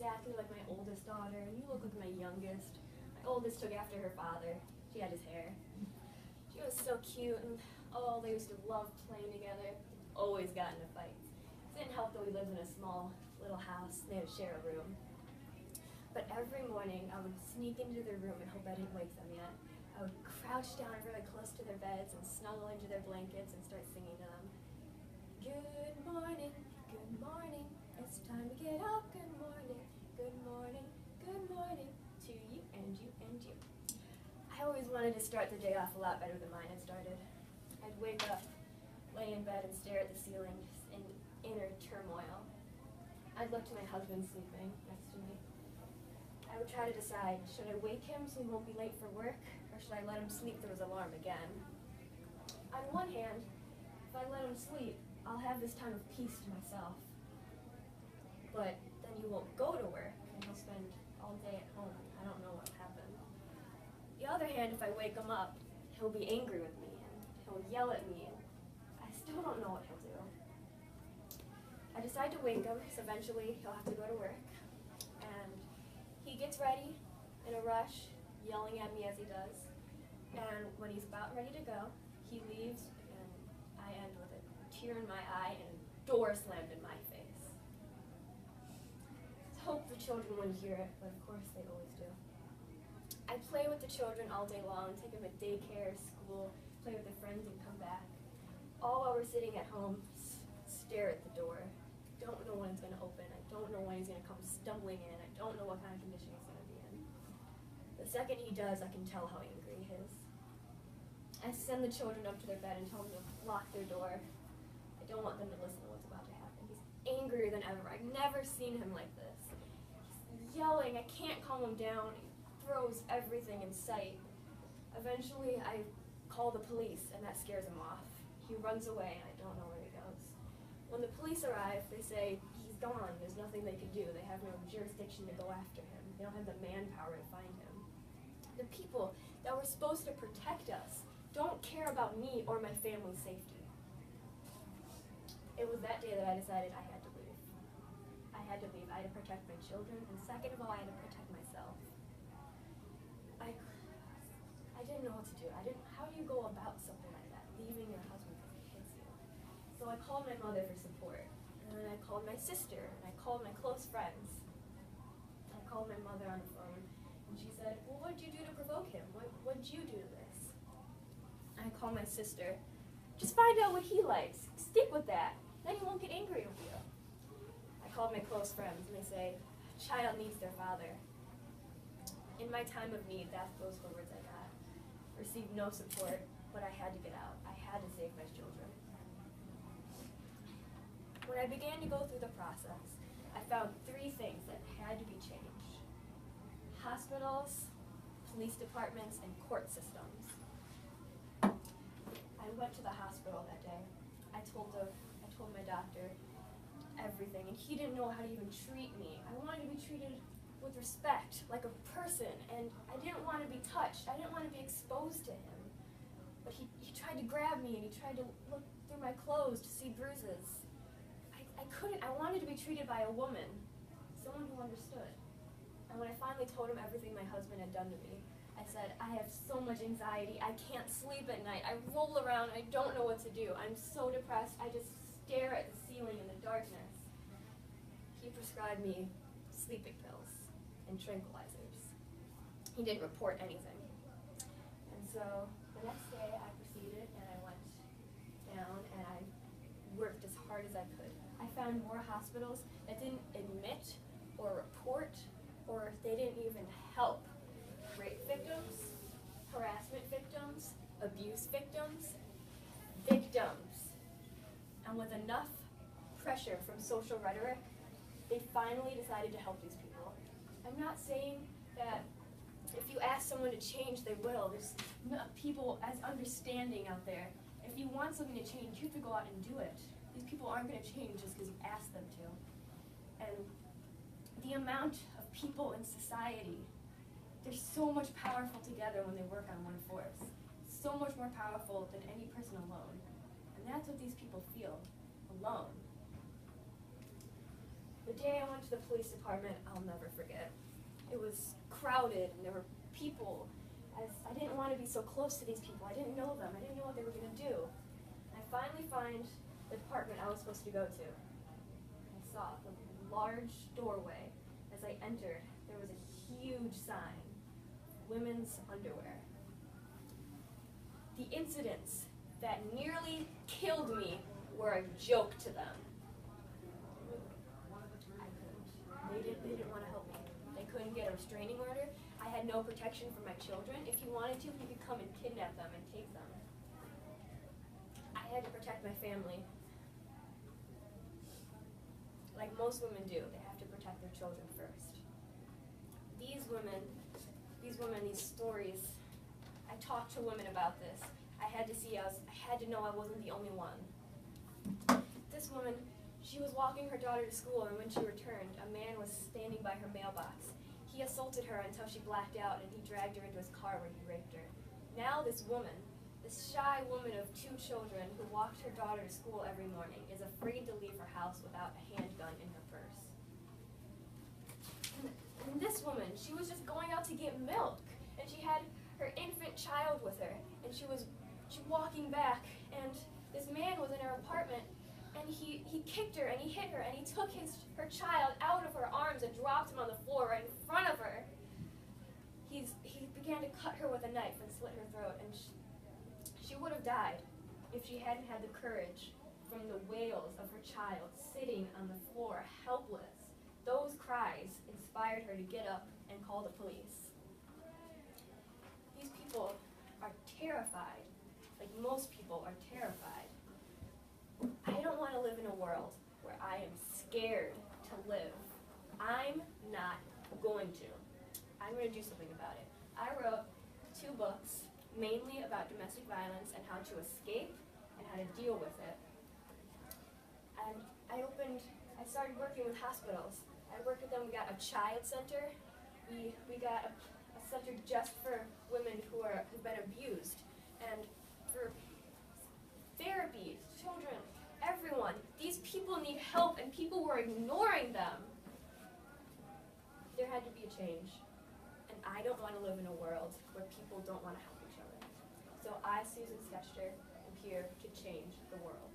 exactly like my oldest daughter, and you look like my youngest. My oldest took after her father. She had his hair. She was so cute, and oh, they used to love playing together. Always got into fights. It didn't help that we lived in a small little house. They had to share a room. But every morning, I would sneak into their room and hope I didn't wake them yet. I would crouch down really close to their beds and snuggle into their blankets and start singing to them. Good morning, it's time to get up, good morning, good morning, good morning to you and you and you. I always wanted to start the day off a lot better than mine had started. I'd wake up, lay in bed and stare at the ceiling in inner turmoil. I'd look to my husband sleeping next to me. I would try to decide, should I wake him so he won't be late for work, or should I let him sleep through his alarm again? On one hand, if I let him sleep, I'll have this time of peace to myself. But then he won't go to work, and he'll spend all day at home. I don't know what happened. The other hand, if I wake him up, he'll be angry with me, and he'll yell at me, and I still don't know what he'll do. I decide to wake him, so eventually he'll have to go to work, and he gets ready in a rush, yelling at me as he does, and when he's about ready to go, he leaves, and I end with a tear in my eye and a door slammed in my face. I hope the children wouldn't hear it, but of course they always do. I play with the children all day long, take them to daycare, school, play with their friends and come back. All while we're sitting at home, stare at the door. Don't know when it's going to open. I don't know when he's going to come stumbling in. I don't know what kind of condition he's going to be in. The second he does, I can tell how angry he is. I send the children up to their bed and tell them to lock their door. I don't want them to listen to what's about to happen. He's angrier than ever. I've never seen him like this. He's yelling. I can't calm him down. He throws everything in sight. Eventually, I call the police, and that scares him off. He runs away, and I don't know where he goes. When the police arrive, they say, he's gone. There's nothing they can do. They have no jurisdiction to go after him. They don't have the manpower to find him. The people that were supposed to protect us don't care about me or my family's safety. It was that day that I decided I had to leave. I had to leave. I had to protect my children, and second of all, I had to protect myself. I didn't know what to do. How do you go about something like that, leaving your husband because he hits you? So I called my mother for support, and then I called my sister, and I called my close friends. I called my mother on the phone, and she said, well, what did you do to provoke him? What did you do to this? I called my sister, just find out what he likes. Stick with that. Then he won't get angry with you. I called my close friends, and they say, a child needs their father. In my time of need, those were the words I got. Received no support, but I had to get out. I had to save my children. When I began to go through the process, I found 3 things that had to be changed. Hospitals, police departments, and court systems. I went to the hospital that day. I told my doctor everything, and he didn't know how to even treat me. I wanted to be treated with respect, like a person, and I didn't want to be touched. I didn't want to be exposed to him. But he tried to grab me, and he tried to look through my clothes to see bruises. I couldn't. I wanted to be treated by a woman, someone who understood. And when I finally told him everything my husband had done to me, I said, I have so much anxiety. I can't sleep at night. I roll around. I don't know what to do. I'm so depressed. I just stare at the ceiling in the darkness. He prescribed me sleeping pills and tranquilizers. He didn't report anything. And so the next day I proceeded and I went down and I worked as hard as I could. I found more hospitals that didn't admit or report, or they didn't even help rape victims, harassment victims, abuse victims. And with enough pressure from social rhetoric, they finally decided to help these people. I'm not saying that if you ask someone to change, they will. There's people as understanding out there. If you want something to change, you have to go out and do it. These people aren't going to change just because you ask them to. And the amount of people in society, they're so much powerful together when they work on one force. So much more powerful than any person alone. And that's what these people feel, alone. The day I went to the police department, I'll never forget. It was crowded and there were people. I didn't want to be so close to these people. I didn't know them. I didn't know what they were going to do. And I finally find the department I was supposed to go to. I saw the large doorway. As I entered, there was a huge sign, women's underwear. The incidents that nearly killed me were a joke to them. They didn't want to help me. They couldn't get a restraining order. I had no protection for my children. If he wanted to, he could come and kidnap them and take them. I had to protect my family. Like most women do, they have to protect their children first. These stories, I talked to women about this. I had to know I wasn't the only one. This woman, she was walking her daughter to school, and when she returned, a man was standing by her mailbox. He assaulted her until she blacked out, and he dragged her into his car where he raped her. Now this woman, this shy woman of 2 children who walked her daughter to school every morning, is afraid to leave her house without a handgun in her purse. And this woman, she was just going out to get milk, and she had her infant child with her, and she was walking back, and this man was in her apartment, and he kicked her, and he hit her, and he took her child out of her arms and dropped him on the floor right in front of her. He began to cut her with a knife and slit her throat, and she would have died if she hadn't had the courage from the wails of her child sitting on the floor, helpless. Those cries inspired her to get up and call the police. These people are terrified, like most people are terrified. I don't want to live in a world where I am scared to live. I'm not going to. I'm going to do something about it. I wrote 2 books, mainly about domestic violence and how to escape and how to deal with it. And I started working with hospitals. I worked with them. We got a child center. We got a center just for women who've been abused, and for therapy, children, everyone. These people need help, and people were ignoring them. There had to be a change, and I don't want to live in a world where people don't want to help each other. So I, Susan Skester, am here to change the world.